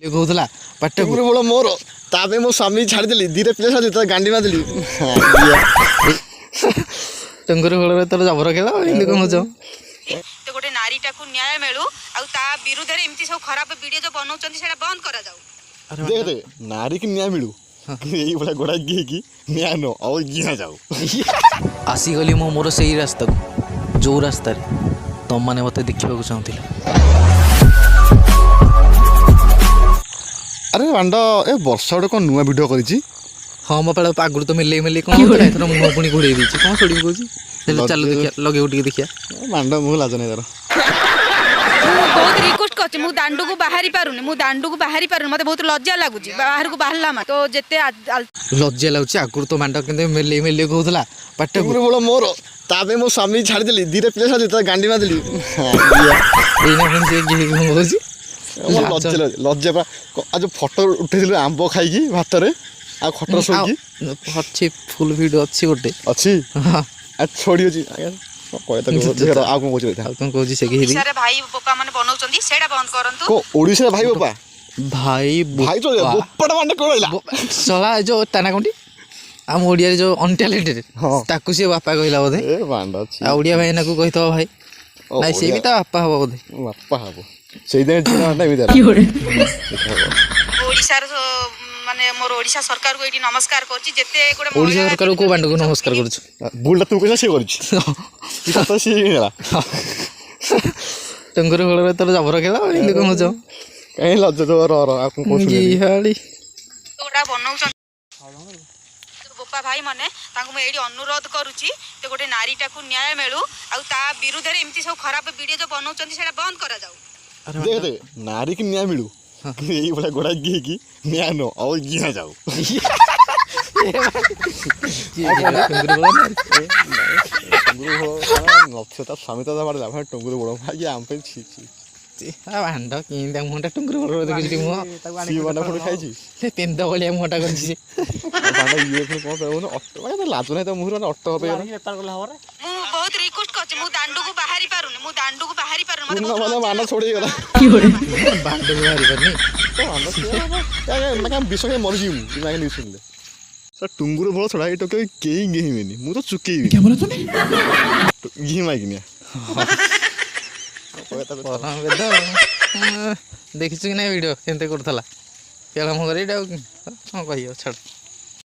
କହୁଥିଲା ପାଟ ବଳ ମୋର ତାପରେ ମୋ ସ୍ୱାମୀ ଛାଡ଼ିଦେଲି ଦିଟା ପିଲା ଛାଡ଼ି ତା ଗାଣ୍ଡି ମାରିଦେଲି ଟଙ୍ଗୁରୁ ଫଳରେ ତୋର ଜବର ଖେଳ ଏମିତି କହୁଛ। तो गोटे नारीटाକୁ न्याय मिलू ଆଉ ତା ବିରୁଦ୍ଧରେ ଏମିତି ସବୁ ଖରାପ ଭିଡ଼ିଓ जो बनाउछन्ती सेटा बंद करा जाऊ। देख दे नारी की न्याय मिलू यही भला गोड़ा की न्याय नो और गिया जाऊ आसीगली मो मोर सेही रास्ता को जो रास्ता तुम मैंने मत देखा चाहूला। अरे बांड ए वर्षा गोटे कौन नुआ वीडियो करी हाँ मो पाला आगुरी तो मिले मिले कौन होता मुँह पुणी घोड़े देती कौन छोड़ी कौन चलो देखिया लगे उठी देखिया बांड मुँह लाज नहीं तार बहुत रिक्वेस्ट करछि मु दांडू को बाहरी पारुनी मु दांडू को बाहरी पारुनी मते बहुत लज्जा लागुछि बाहर को बाहरला मा तो जेते लज्जा लागुछि आगुरी तो मांडा केंदे मिले मिले कहउतला पाटे बळ मोर ताबे मो स्वामी छाड़ी देली दिरे पिले छाड़ी ता गांडी मारदेली एना कोन से गे कहउछि लज्जा लज्जा पा आज फोटो उठेथिलु आंबो खाइकी भात रे आ खटर सोकी अच्छी फुल वीडियो अच्छी गोटे अच्छी आ छोड़ी अछि कोय त देखो आ कोन कोछि आ कोन कोछि से गेही सारे भाई बोपा माने बनाउछन्ती सेटा बंद करंतु को ओडिसा भाई बोपा भाई भाई तो बोपटा माने कोइला सला जो ताना कोंटी हम ओडिया रे जो अनटैलेंटेड ताकू से बापा कहला बोधे ए बांडा अछि आ ओडिया भाई ना को कहितो भाई नाइ से भी ता बापा हबो बोधे बापा हबो सेइ दिन जिना भी देला ओडिसा माने मोर ओडिसा सरकार को एटी नमस्कार करछि जेते गोटे ओडिसा सरकार को बांड को नमस्कार करछु बुलटा तू कैसे करछि की सत से नेला टंगुर फଳରେ तोर जबर खेଳ ଏମିତି କହୁଛ କାଇଁ ଲଜ୍ଜ ତ ର ର ଆପଣ କୋହୁଛନ୍ତି ଗିହାଳି गोटा बनाउछन् बोपा भाई माने तांको म एडी अनुरोध करूछि ते गोटे नारीटाକୁ न्याय मिलू आ ता विरुद्धरे एमती सब खराब वीडियो जो बनाउछन्ती सेटा बंद करा जाऊ। देख दे नारी की न्याय मिलू यही भला गोड़ा की न्याय नो और गिया जाऊ नक्षता स्वामी तो मार जा टंगुर बड़ भाई आम पे छी छी भांड किंदा मुंडा टंगुर बड़ देखि मु सी बना फुड खाइछी से पेंद बलिया मुंडा करछि बांडा ये फिर कोन कहउन ऑटो माने लाज नै त मुहर ऑटो पे मु बहुत रिक्वेस्ट करछि मु दांडू को बाहरी पारुनी मु दांडू को बाहरी पारुनी मते माने माना छोड़ी गला बांड को बाहरी करनी तो माने मैं विषय के मर जीव दिमाग नहीं सुनले सर टुंगुर बड़ छोड़ा ये तो केही गेहिमेनी मु तो चुकेई क्या बोला तूने घी माइकनिया देखिछु कि ना वीडियो केनते करथला केला म करे कौन कहियो छाड़।